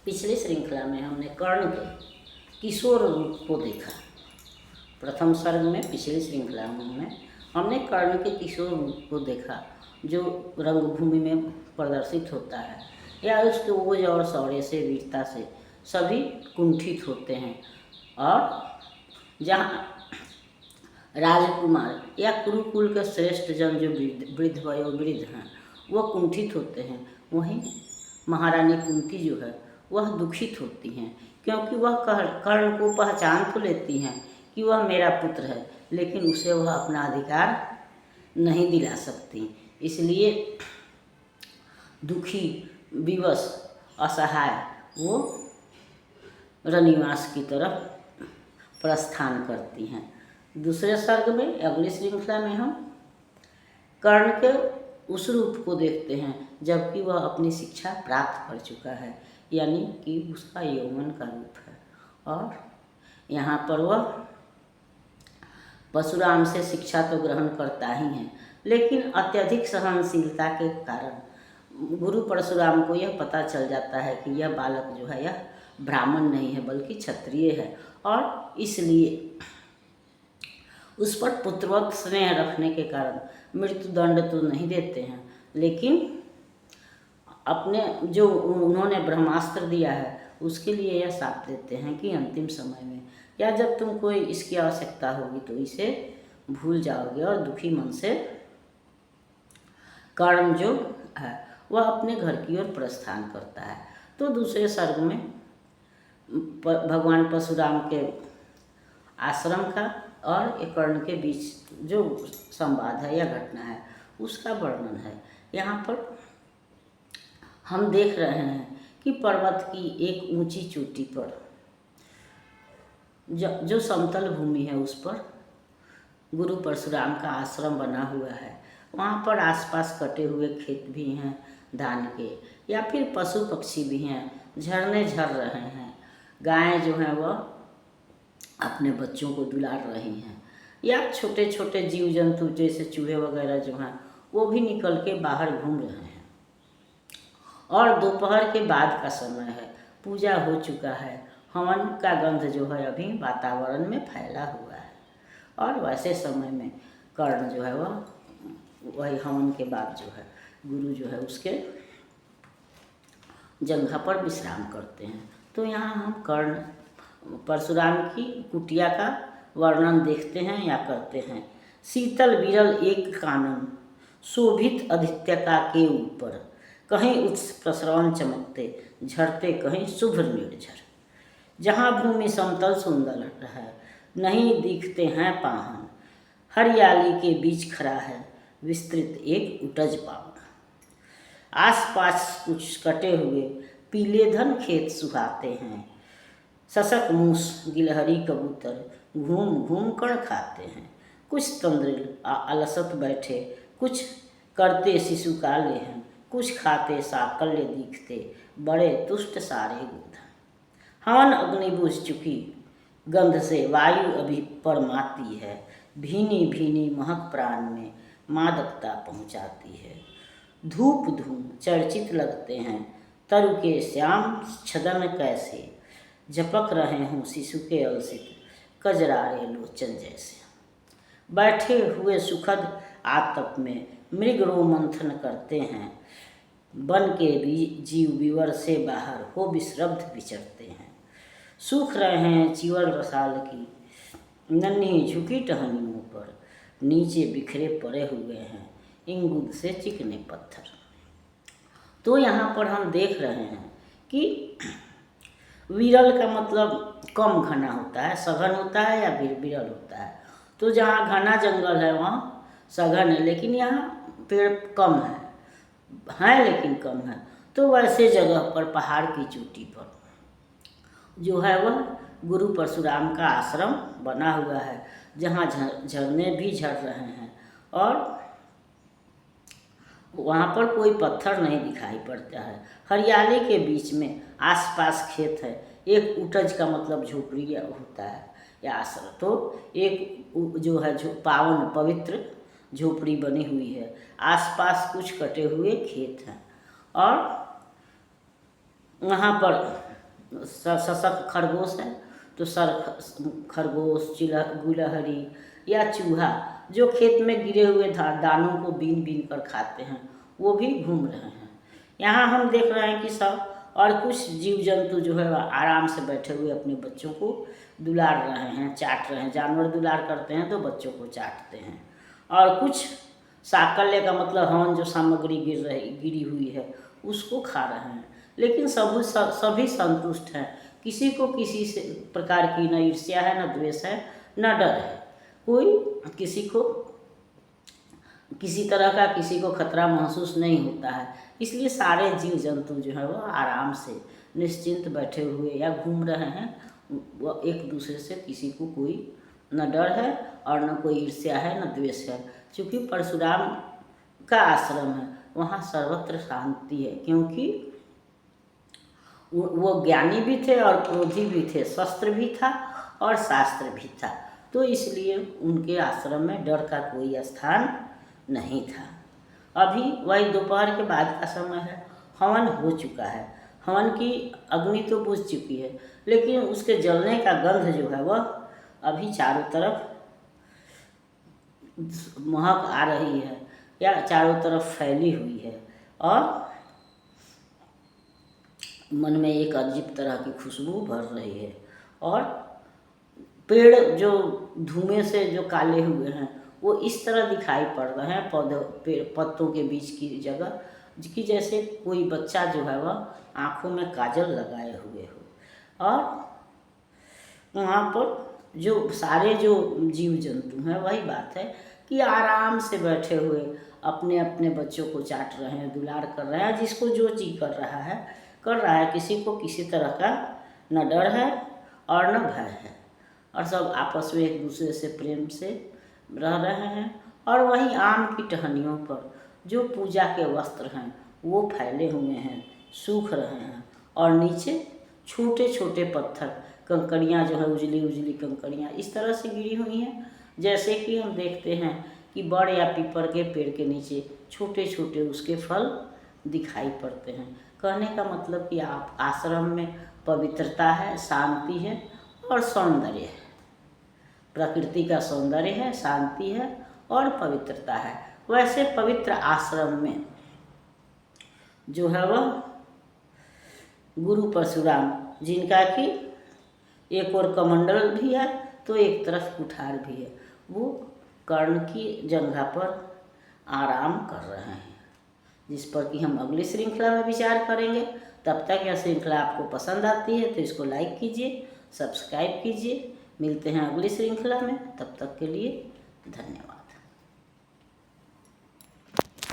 पिछली श्रृंखला में हमने कर्ण के किशोर रूप को देखा। प्रथम सर्ग में पिछली श्रृंखला में हमने कर्ण के किशोर रूप को देखा, जो रंगभूमि में प्रदर्शित होता है या उसके ओज और शौर्य से, वीरता से सभी कुंठित होते हैं, और जहाँ राजकुमार या कुरुकुल के श्रेष्ठ जन जो वृद्ध वयोवृद्ध हैं वह कुंठित होते हैं, वहीं महारानी कुंती जो है वह दुखित होती हैं, क्योंकि वह कर्ण को पहचान तो लेती हैं कि वह मेरा पुत्र है, लेकिन उसे वह अपना अधिकार नहीं दिला सकती। इसलिए दुखी, विवश, असहाय वो रनिवास की तरफ प्रस्थान करती हैं। दूसरे सर्ग में, अगली श्रृंखला में हम कर्ण के उस रूप को देखते हैं जबकि वह अपनी शिक्षा प्राप्त कर चुका है, यानी कि उसका यौवन का रूप है, और यहाँ पर वह परशुराम से शिक्षा तो ग्रहण करता ही है, लेकिन अत्यधिक सहनशीलता के कारण गुरु परशुराम को यह पता चल जाता है कि यह बालक जो है यह ब्राह्मण नहीं है बल्कि क्षत्रिय है, और इसलिए उस पर पुत्रवत स्नेह रखने के कारण मृत्युदंड तो नहीं देते हैं, लेकिन अपने जो उन्होंने ब्रह्मास्त्र दिया है उसके लिए यह साथ देते हैं कि अंतिम समय में या जब तुमको इसकी आवश्यकता होगी तो इसे भूल जाओगे, और दुखी मन से कर्ण जो है वह अपने घर की ओर प्रस्थान करता है। तो दूसरे सर्ग में भगवान परशुराम के आश्रम का और कर्ण के बीच जो संवाद है या घटना है उसका वर्णन है। यहाँ पर हम देख रहे हैं कि पर्वत की एक ऊंची चोटी पर जो समतल भूमि है उस पर गुरु परशुराम का आश्रम बना हुआ है। वहाँ पर आसपास कटे हुए खेत भी हैं धान के, या फिर पशु पक्षी भी हैं, झरने झर रहे हैं, गायें जो हैं वह अपने बच्चों को दुलार रही हैं, या छोटे छोटे जीव जंतु जैसे चूहे वगैरह जो हैं वो भी निकल के बाहर घूम रहे हैं। और दोपहर के बाद का समय है, पूजा हो चुका है, हवन का गंध जो है अभी वातावरण में फैला हुआ है, और वैसे समय में कर्ण जो है वह वही हवन के बाद जो है गुरु जो है उसके जंघा पर विश्राम करते हैं। तो यहाँ हम कर्ण परशुराम की कुटिया का वर्णन देखते हैं या करते हैं। शीतल विरल एक कानन शोभित अधित्यका के ऊपर, कहीं उत्स प्रसरण चमकते झरते कहीं शुभ्र निर्झर। जहाँ भूमि समतल सुंदर है, नहीं दिखते हैं पाहन, हरियाली के बीच खड़ा है विस्तृत एक उटज पावन। आसपास कुछ कटे हुए पीले धन खेत सुहाते हैं, सशक मूस गिलहरी कबूतर घूम घूम कर खाते हैं। कुछ तंद्रिल अलसत बैठे, कुछ करते शिशु काले हैं, कुछ खाते साकल्य दिखते बड़े तुष्ट सारे गोधन। हवन अग्नि बुझ चुकी, गंध से वायु अभी परमाती है, भीनी भीनी महक प्राण में मादकता पहुँचाती है। धूप धूम चर्चित लगते हैं तरु के श्याम छदन, कैसे झपक रहे हों शिशु के अलसित कजरारे लोचन जैसे। बैठे हुए सुखद आतप में मृग रोमंथन करते हैं, वन के जीव विवर से बाहर हो विश्रब्ध विचरते हैं। सूख रहे हैं चिवर रसाल की नन्ही झुकी टहनियों पर, नीचे बिखरे पड़े हुए हैं इंगुद से चिकने पत्थर। तो यहाँ पर हम देख रहे हैं कि विरल का मतलब कम घना होता है, सघन होता है या विरल होता है। तो जहाँ घना जंगल है वहाँ सघन है, लेकिन यहाँ पेड़ कम है लेकिन कम है। तो वैसे जगह पर पहाड़ की चोटी पर जो है वह गुरु परशुराम का आश्रम बना हुआ है, जहाँ झरने भी झर रहे हैं, और वहाँ पर कोई पत्थर नहीं दिखाई पड़ता है। हरियाली के बीच में आसपास खेत है। एक उटज का मतलब झोपड़ी होता है या आश्रम। तो एक जो है पावन पवित्र झोपड़ी बनी हुई है, आसपास कुछ कटे हुए खेत हैं, और वहाँ पर सशक खरगोश है तो खरगोश, गुलहरी या चूहा जो खेत में गिरे हुए दानों को बीन बीन कर खाते हैं, वो भी घूम रहे हैं। यहाँ हम देख रहे हैं कि सब और कुछ जीव जंतु जो है आराम से बैठे हुए अपने बच्चों को दुलार रहे हैं, चाट रहे हैं। जानवर दुलार करते हैं तो बच्चों को चाटते हैं। और कुछ साकल्य का मतलब हवन जो सामग्री गिरी हुई है उसको खा रहे हैं। लेकिन सभी संतुष्ट हैं। किसी को किसी से प्रकार की न ईर्ष्या है, न द्वेष है, न डर है। कोई किसी को किसी तरह का किसी को खतरा महसूस नहीं होता है। इसलिए सारे जीव जंतु जो है वो आराम से निश्चिंत बैठे हुए या घूम रहे हैं। वो एक दूसरे से किसी को कोई न डर है और न कोई ईर्ष्या है, न द्वेष है। क्योंकि परशुराम का आश्रम है, वहाँ सर्वत्र शांति है। क्योंकि वो ज्ञानी भी थे और क्रोधी भी थे, शस्त्र भी था और शास्त्र भी था। तो इसलिए उनके आश्रम में डर का कोई स्थान नहीं था। अभी वही दोपहर के बाद का समय है, हवन हो चुका है। हवन की अग्नि तो बुझ चुकी है, लेकिन उसके जलने का गंध जो है वह अभी चारों तरफ महक आ रही है या चारों तरफ फैली हुई है और मन में एक अजीब तरह की खुशबू भर रही है। और पेड़ जो धुएं से जो काले हुए हैं वो इस तरह दिखाई पड़ रहे हैं पत्तों के बीच की जगह कि जैसे कोई बच्चा जो है वह आँखों में काजल लगाए हुए हो। और वहाँ पर जो सारे जो जीव जंतु हैं, वही बात है कि आराम से बैठे हुए अपने अपने बच्चों को चाट रहे हैं, दुलार कर रहे हैं। जिसको जो चीज़ कर रहा है, किसी को किसी तरह का न डर है और न भय है। और सब आपस में एक दूसरे से प्रेम से रह रहे हैं। और वहीं आम की टहनियों पर जो पूजा के वस्त्र हैं वो फैले हुए हैं, सूख रहे हैं। और नीचे छोटे छोटे पत्थर, कंकड़ियाँ जो है उजली उजली कंकड़ियाँ इस तरह से गिरी हुई हैं, जैसे कि हम देखते हैं कि बड़ या पीपल के पेड़ के नीचे छोटे छोटे उसके फल दिखाई पड़ते हैं। कहने का मतलब कि आप आश्रम में पवित्रता है, शांति है और सौंदर्य है। प्रकृति का सौंदर्य है, शांति है और पवित्रता है। वैसे पवित्र आश्रम में जो है वह गुरु परशुराम, जिनका कि एक और कमंडल भी है तो एक तरफ कुठार भी है, वो कर्ण की जंघा पर आराम कर रहे हैं, जिस पर कि हम अगली श्रृंखला में विचार करेंगे। तब तक यह श्रृंखला आपको पसंद आती है तो इसको लाइक कीजिए, सब्सक्राइब कीजिए। मिलते हैं अगली श्रृंखला में, तब तक के लिए धन्यवाद।